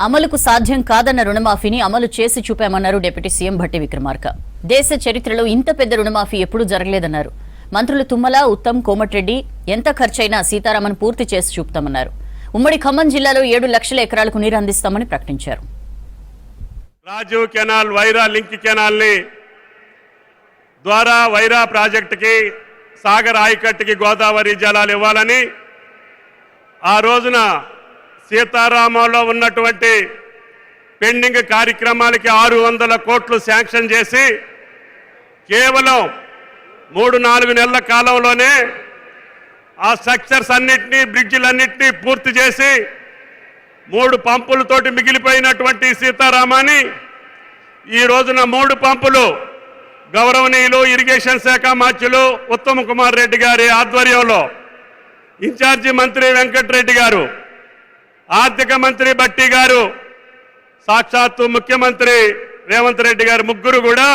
అమలుకు సాధ్యం కాదన్న రుణమాఫీని అమలు చేసి చూపామన్నారు డిప్యూటీ సీఎం భట్టి విక్రమార్క. దేశ చరిత్రలో ఇంత పెద్ద రుణమాఫీ ఎప్పుడూ జరగలేదన్నారు. మంత్రులు తుమ్మల, ఉత్తమ్, కోమటిరెడ్డి ఎంత ఖర్చైనా సీతారామన్ పూర్తి చేసి చూపుతామన్నారు. ఉమ్మడి ఖమ్మం జిల్లాలో 7 లక్షల ఎకరాలకు నీరు అందిస్తామని ప్రకటించారు. Rajiv canal, Wyra link canal ని ద్వారా వైరా ప్రాజెక్టుకి, సాగర్ ఆయకట్టుకి గోదావరి జలాలు ఇవ్వాలని ఆ రోజున సీతారామంలో ఉన్నటువంటి పెండింగ్ కార్యక్రమాలకి 600 కోట్లు శాంక్షన్ చేసి కేవలం 3-4 నెలల కాలంలోనే ఆ స్ట్రక్చర్స్ అన్నింటినీ, బ్రిడ్జిలన్నింటినీ పూర్తి చేసి 3 పంపులతోటి మిగిలిపోయినటువంటి సీతారామాన్ని ఈ రోజున 3 పంపులు గౌరవనీయులు ఇరిగేషన్ శాఖ మంత్రులు ఉత్తమ్ కుమార్ రెడ్డి గారి ఆధ్వర్యంలో, ఇన్ఛార్జి మంత్రి వెంకటరెడ్డి గారు, ఆర్థిక మంత్రి భట్టి గారు, సాక్షాత్తు ముఖ్యమంత్రి రేవంత్ రెడ్డి గారు ముగ్గురు కూడా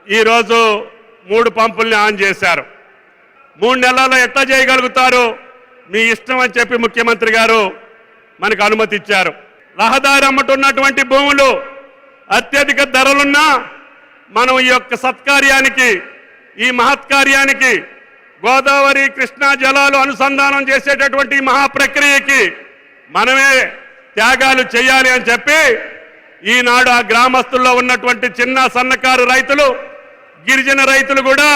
ఈరోజు 3 పంపుల్ని ఆన్ చేశారు. 3 నెలల్లో ఎట్లా చేయగలుగుతారు, మీ ఇష్టం అని చెప్పి ముఖ్యమంత్రి గారు మనకు అనుమతి ఇచ్చారు. రహదారి అమ్మటున్నటువంటి భూములు అత్యధిక ధరలున్నా మనం ఈ యొక్క సత్కార్యానికి, ఈ మహత్కార్యానికి, గోదావరి కృష్ణా జలాలు అనుసంధానం చేసేటటువంటి మహా ప్రక్రియకి మనమే త్యాగాలు చేయాలి అని చెప్పి ఈనాడు ఆ గ్రామస్తుల్లో ఉన్నటువంటి చిన్న సన్నకారు రైతులు, గిరిజన రైతులు కూడా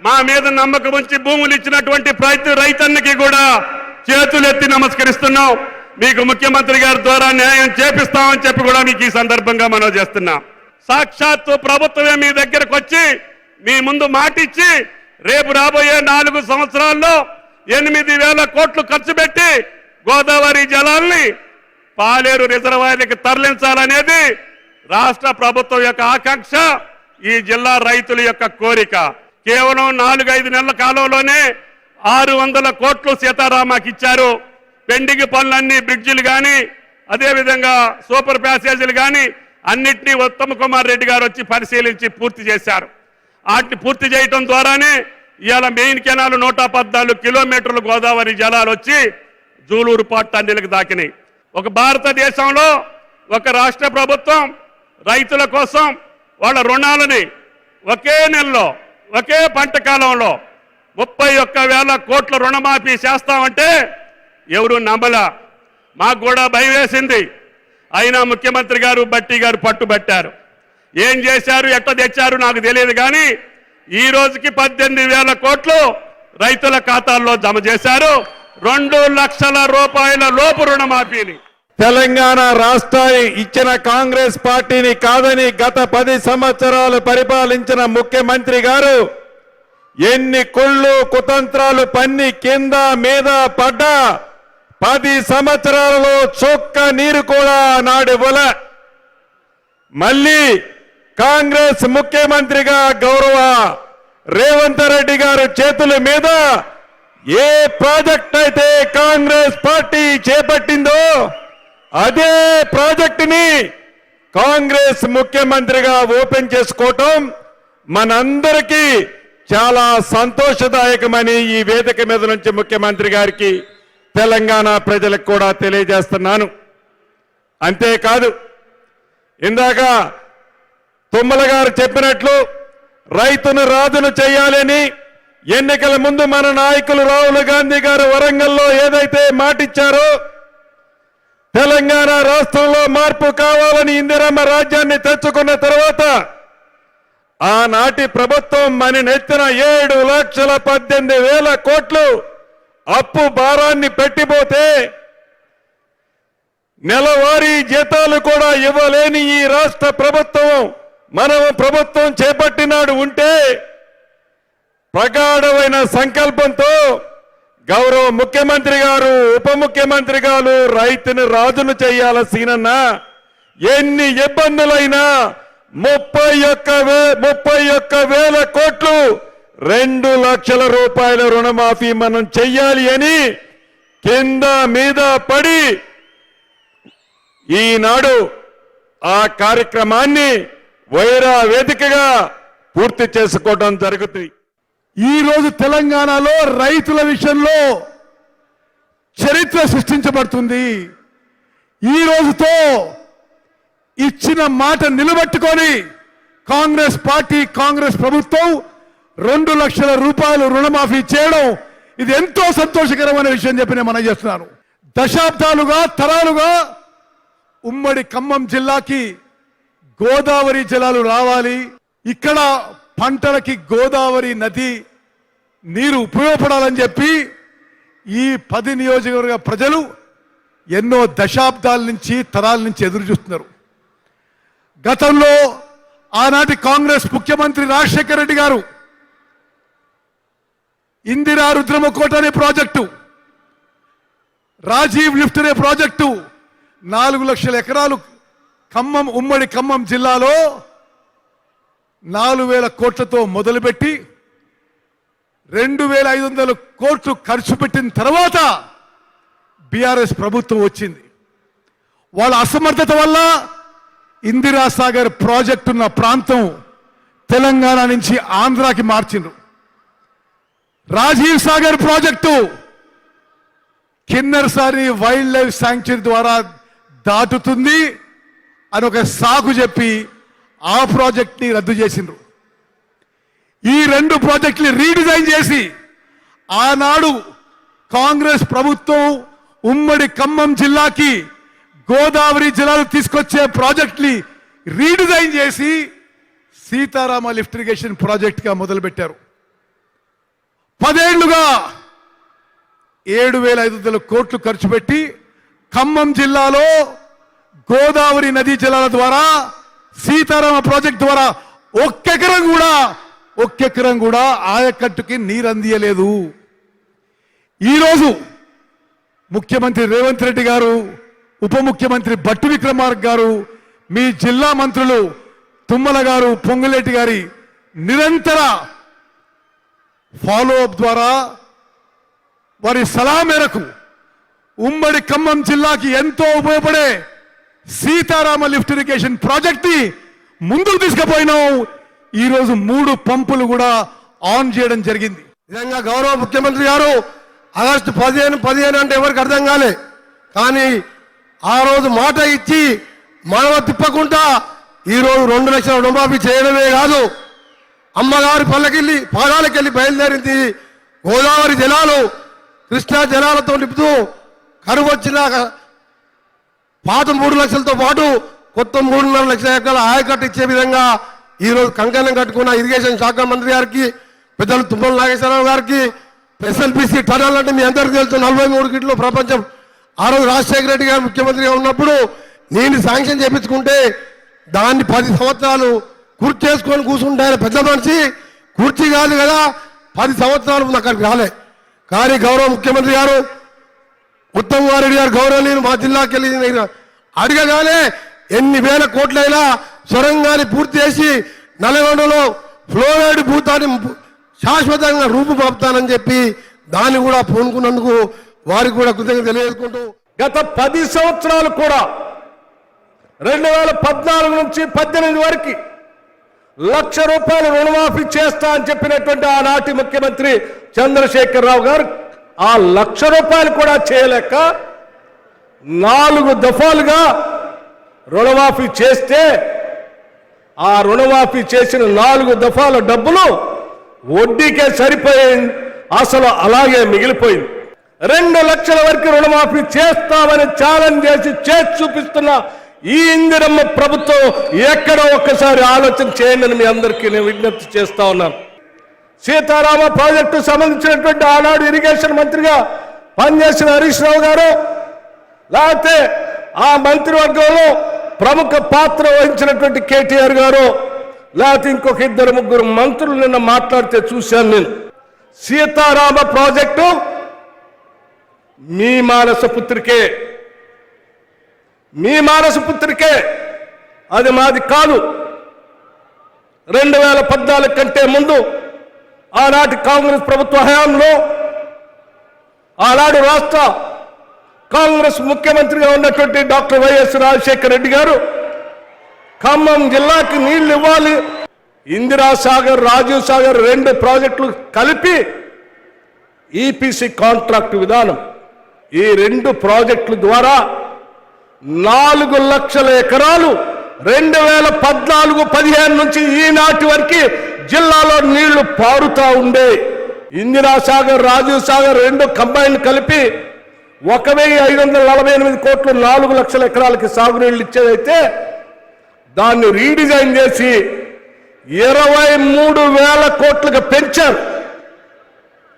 మా మీద నమ్మకం ఉంచి భూములు ఇచ్చినటువంటి ప్రతి రైతన్నకి కూడా చేతులెత్తి నమస్కరిస్తున్నాం. మీకు ముఖ్యమంత్రి గారి ద్వారా న్యాయం చేపిస్తామని చెప్పి కూడా మీకు ఈ సందర్భంగా మనం చేస్తున్నాం. సాక్షాత్తు ప్రభుత్వమే మీ దగ్గరకు వచ్చి మీ ముందు మాటిచ్చి రేపు రాబోయే 4 సంవత్సరాల్లో 8,000 కోట్లు ఖర్చు పెట్టి గోదావరి జలాల్ని పాలేరు రిజర్వాయర్లకు తరలించాలనేది రాష్ట్ర ప్రభుత్వం యొక్క ఆకాంక్ష, ఈ జిల్లా రైతుల యొక్క కోరిక. కేవలం 4-5 నెలల కాలంలోనే 600 కోట్లు సీతారామాకి ఇచ్చారు. పెండింగ్ పనులన్నీ, బ్రిడ్జిలు కానీ, అదేవిధంగా సూపర్ ప్యాసేజీలు కానీ అన్నింటినీ ఉత్తమ్ కుమార్ రెడ్డి గారు వచ్చి పరిశీలించి పూర్తి చేశారు. వాటిని పూర్తి చేయటం ద్వారానే ఇవాళ మెయిన్ కెనాల్ 114 కిలోమీటర్లు గోదావరి జలాలు వచ్చి జూలూరు పాటు టన్నెలకు దాకినాయి. ఒక భారతదేశంలో ఒక రాష్ట్ర ప్రభుత్వం రైతుల కోసం వాళ్ళ రుణాలని ఒకే నెలలో, ఒకే పంట కాలంలో 31,000 కోట్ల రుణమాఫీ చేస్తామంటే ఎవరు నమ్మల. మాకు కూడా భయం వేసింది. అయినా ముఖ్యమంత్రి గారు, భట్టి గారు పట్టుబట్టారు. ఏం చేశారు, ఎట్లా తెచ్చారు నాకు తెలియదు, కానీ ఈ రోజుకి 18,000 కోట్లు రైతుల ఖాతాల్లో జమ చేశారు. 2 లక్షల రూపాయల లోపు రుణమాఫీని. తెలంగాణ రాష్ట్రాన్ని ఇచ్చిన కాంగ్రెస్ పార్టీని కాదని గత 10 సంవత్సరాలు పరిపాలించిన ముఖ్యమంత్రి గారు ఎన్ని కుళ్ళు కుతంత్రాలు పన్ని కింద మీద పడ్డా 10 సంవత్సరాలలో చొక్క నీరు కూడా నాడివ్వల. మళ్ళీ కాంగ్రెస్ ముఖ్యమంత్రిగా గౌరవ రేవంత్ రెడ్డి గారు చేతుల మీద ఏ ప్రాజెక్ట్ అయితే కాంగ్రెస్ పార్టీ చేపట్టిందో అదే ప్రాజెక్టుని కాంగ్రెస్ ముఖ్యమంత్రిగా ఓపెన్ చేసుకోవటం మనందరికీ చాలా సంతోషదాయకమని ఈ వేదిక మీద నుంచి ముఖ్యమంత్రి గారికి, తెలంగాణ ప్రజలకు కూడా తెలియజేస్తున్నాను. అంతేకాదు, ఇందాక తుమ్మల గారు చెప్పినట్లు రైతును రాజును చేయాలని ఎన్నికల ముందు మన నాయకులు రాహుల్ గాంధీ గారు వరంగల్లో ఏదైతే మాటిచ్చారో, తెలంగాణ రాష్ట్రంలో మార్పు కావాలని ఇందిరమ్మ రాజ్యాన్ని తెచ్చుకున్న తర్వాత ఆనాటి ప్రభుత్వం మన నెత్తిన 7,18,000 కోట్లు అప్పు భారాన్ని పెట్టిపోతే నెలవారీ జీతాలు కూడా ఇవ్వలేని ఈ రాష్ట్ర ప్రభుత్వం మనం ప్రభుత్వం చేపట్టినాడు ఉంటే ప్రగాఢమైన సంకల్పంతో గౌరవ ముఖ్యమంత్రి గారు, ఉప ముఖ్యమంత్రి గారు రైతును రాజును చేయాల్సినన్నా ఎన్ని ఇబ్బందులైనా 31,000 కోట్లు 2 లక్షల రూపాయల రుణమాఫీ మనం చెయ్యాలి అని కింద మీద పడి ఈనాడు ఆ కార్యక్రమాన్ని వైరా వేదికగా పూర్తి చేసుకోవడం జరుగుతుంది. ఈ రోజు తెలంగాణలో రైతుల విషయంలో చరిత్ర సృష్టించబడుతుంది. ఈ రోజుతో ఇచ్చిన మాట నిలబెట్టుకొని కాంగ్రెస్ పార్టీ, కాంగ్రెస్ ప్రభుత్వం 2 లక్షల రూపాయలు రుణమాఫీ చేయడం ఇది ఎంతో సంతోషకరమైన విషయం చెప్పి నేను మనం చేస్తున్నాను. దశాబ్దాలుగా, తరాలుగా ఉమ్మడి ఖమ్మం జిల్లాకి గోదావరి జలాలు రావాలి, ఇక్కడ పంటలకి గోదావరి నది నీరు ఉపయోగపడాలని చెప్పి ఈ 10 నియోజకవర్గ ప్రజలు ఎన్నో దశాబ్దాల నుంచి, తరాల నుంచి ఎదురు చూస్తున్నారు. గతంలో ఆనాటి కాంగ్రెస్ ముఖ్యమంత్రి రాజశేఖర రెడ్డి గారు ఇందిరా రుద్రమకోట అనే ప్రాజెక్టు, రాజీవ్ లిఫ్ట్ అనే ప్రాజెక్టు 4 లక్షల ఎకరాలు ఖమ్మం, ఉమ్మడి ఖమ్మం జిల్లాలో 4,000 కోట్లతో మొదలుపెట్టి 2,500 కోట్లు ఖర్చు పెట్టిన తర్వాత బీఆర్ఎస్ ప్రభుత్వం వచ్చింది. వాళ్ళ అసమర్థత వల్ల ఇందిరా సాగర్ ప్రాజెక్టు ఉన్న ప్రాంతం తెలంగాణ నుంచి ఆంధ్రాకి మార్చిండ్రు. Rajiv Sagar project Kinnerasani wildlife sanctuary ద్వారా దాటుతుంది అని ఒక సాకు చెప్పి ఆ ప్రాజెక్ట్ని రద్దు చేసిండ్రు. ఈ 2 ప్రాజెక్టులు రీడిజైన్ చేసి ఆనాడు కాంగ్రెస్ ప్రభుత్వం ఉమ్మడి ఖమ్మం జిల్లాకి గోదావరి జలాలు తీసుకొచ్చే ప్రాజెక్ట్ని రీడిజైన్ చేసి సీతారామ లిఫ్ట్ ఇరిగేషన్ ప్రాజెక్ట్గా మొదలుపెట్టారు. 10 ఏళ్లుగా 7,500 కోట్లు ఖర్చు పెట్టి ఖమ్మం జిల్లాలో గోదావరి నదీ జలాల ద్వారా, సీతారామ ప్రాజెక్ట్ ద్వారా ఒక్క ఎకరం కూడా ఆయకట్టుకి నీరు అందియలేదు. ఈరోజు ముఖ్యమంత్రి రేవంత్ రెడ్డి గారు, ఉప ముఖ్యమంత్రి భట్టి విక్రమార్క గారు, మీ జిల్లా మంత్రులు తుమ్మల గారు, పొంగులేటి గారి నిరంతర ఫాలో అప్ ద్వారా వారి సలహా మేరకు ఉమ్మడి ఖమ్మం జిల్లాకి ఎంతో ఉపయోగపడే సీతారామ లిఫ్ట్ ఇరిగేషన్ ప్రాజెక్ట్ ని ముందుకు తీసుకుపోయినాం. ఈరోజు 3 పంపులు కూడా ఆన్ చేయడం జరిగింది. నిజంగా గౌరవ ముఖ్యమంత్రి గారు ఆగస్టు 15 అంటే ఎవరికి అర్థం కాలే, కానీ ఆ రోజు మాట ఇచ్చి మానవ తిప్పకుండా ఈరోజు 2 లక్షల రుణమాఫీ చేయడమే కాదు, అమ్మగారి పల్లకెళ్ళి పాదాలకెళ్ళి బయలుదేరింది. గోదావరి జలాలు కృష్ణా జలాలతో నింపుతూ కరువు వచ్చిన పాత 3 లక్షలతో పాటు కొత్త 3.5 లక్షల ఎకరాల ఆయకట్టు ఇచ్చే విధంగా ఈరోజు కంకణం కట్టుకున్న ఇరిగేషన్ శాఖ మంత్రి గారికి, పెద్దలు తుమ్మల నాగేశ్వరరావు గారికి, ఎస్ఎల్బిసి టనల్ అంటే మీ అందరికీ తెలుసు 43 కిలో ప్రపంచం. ఆ రోజు రాజశేఖర రెడ్డి గారు ముఖ్యమంత్రిగా ఉన్నప్పుడు నేను శాంక్షన్ చేయించుకుంటే దాన్ని 10 సంవత్సరాలు కుర్చీ చేసుకొని కూర్చుంటే ఆయన పెద్ద మనిషి, కుర్చీ కాదు కదా 10 సంవత్సరాలు అక్కడికి రాలే. కానీ గౌరవ ముఖ్యమంత్రి గారు ఉత్తమ్ కుమార్ రెడ్డి గారు గౌరవనీయులు మా జిల్లాకి వెళ్ళి అడగగానే ఎన్ని వేల కోట్లైనా సొరంగాన్ని పూర్తి చేసి నల్గొండలో ఫ్లోరైడ్ భూతాన్ని శాశ్వతంగా రూపుమాపుతానని చెప్పి దాన్ని కూడా పూనుకున్నందుకు వారికి కూడా కృతజ్ఞత తెలియజేసుకుంటూ, గత 10 సంవత్సరాలు కూడా 2014 నుంచి 18 వరకు 1,00,000 రూపాయలు రుణమాఫీ చేస్తా అని చెప్పినటువంటి ఆనాటి ముఖ్యమంత్రి చంద్రశేఖరరావు గారు ఆ 1,00,000 రూపాయలు కూడా చేయలేక 4 దఫాలుగా రుణమాఫీ చేస్తే ఆ రుణమాఫీ చేసిన 4 దఫాల డబ్బులు వడ్డీకే సరిపోయింది, అసలు అలాగే మిగిలిపోయింది. 2 లక్షల వరకు రుణమాఫీ చేస్తామని ఛాలెంజ్ చేసి చూపిస్తున్న ఈ ఇందిరమ్మ ప్రభుత్వం ఎక్కడో ఒక్కసారి ఆలోచన చేయండి అని మీ అందరికీ నేను విజ్ఞప్తి చేస్తా ఉన్నాను. సీతారామ ప్రాజెక్టు సంబంధించినటువంటి ఆనాడు ఇరిగేషన్ మంత్రిగా పనిచేసిన హరీష్ రావు గారు, లేకపోతే ఆ మంత్రివర్గంలో ప్రముఖ పాత్ర వహించినటువంటి కేటీఆర్ గారు, లేకపోతే ఇంకొక 2-3 మంత్రులు నిన్న మాట్లాడితే చూశాను నేను. సీతారామ ప్రాజెక్టు మీ మానసపుత్రికే, అది మాది కాదు. 2014 కంటే ముందు ఆనాటి కాంగ్రెస్ ప్రభుత్వ హయాంలో ఆనాడు రాష్ట్ర కాంగ్రెస్ ముఖ్యమంత్రిగా ఉన్నటువంటి డాక్టర్ వైఎస్ రాజశేఖర రెడ్డి గారు ఖమ్మం జిల్లాకి నీళ్లు ఇవ్వాలి, ఇందిరా సాగర్, రాజీవ్ సాగర్ 2 ప్రాజెక్టులు కలిపి ఈపీసీ కాంట్రాక్ట్ విధానం, ఈ 2 ప్రాజెక్టుల ద్వారా 4 లక్షల ఎకరాలు 2014-15 నుంచి ఈనాటి వరకు జిల్లాలో నీళ్లు పారుతా ఉండే. ఇందిరా సాగర్, రాజీవ్ సాగర్ 2 కంబైన్ కలిపి 1548 కోట్లు 4 లక్షల ఎకరాలకి సాగునీళ్ళు ఇచ్చేదైతే దాన్ని రీడిజైన్ చేసి 23,000 కోట్లుగా పెంచారు.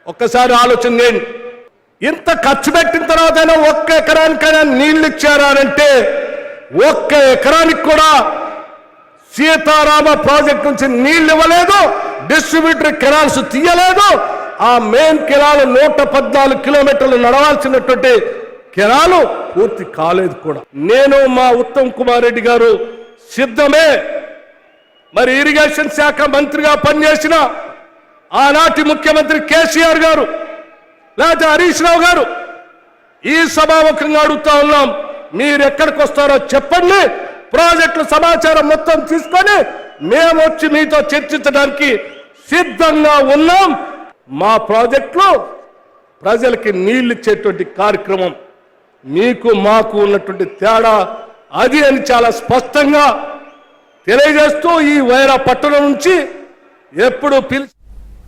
ఒక్కసారి ఆలోచన చేయండి. ఇంత ఖర్చు పెట్టిన తర్వాత ఒక్క ఎకరానికైనా నీళ్లు ఇచ్చారా అంటే ఒక్క ఎకరానికి కూడా సీతారామ ప్రాజెక్ట్ నుంచి నీళ్లు ఇవ్వలేదు. డిస్ట్రిబ్యూటరీ కెనాల్స్ తీయలేదు. ఆ మెయిన్ కెనాల్ 114 కిలోమీటర్లు నడవాల్సినటువంటి కెనాలు పూర్తి కాలేదు కూడా. నేను మా ఉత్తమ్ కుమార్ రెడ్డి గారు సిద్ధమే. మరి ఇరిగేషన్ శాఖ మంత్రిగా పనిచేసిన ఆనాటి ముఖ్యమంత్రి కేసీఆర్ గారు లేకపోతే హరీష్ రావు గారు ఈ సభాముఖంగా అడుగుతా ఉన్నాం, మీరు ఎక్కడికి వస్తారో చెప్పండి. ప్రాజెక్టుల సమాచారం మొత్తం తీసుకొని మేము వచ్చి మీతో చర్చించడానికి సిద్ధంగా ఉన్నాం. మా ప్రాజెక్టులో ప్రజలకి నీళ్లు ఇచ్చేటువంటి కార్యక్రమం మీకు మాకు ఉన్నటువంటి తేడా అది అని చాలా స్పష్టంగా తెలియజేస్తూ ఈ వైరా పట్టణం నుంచి ఎప్పుడు పిలిచి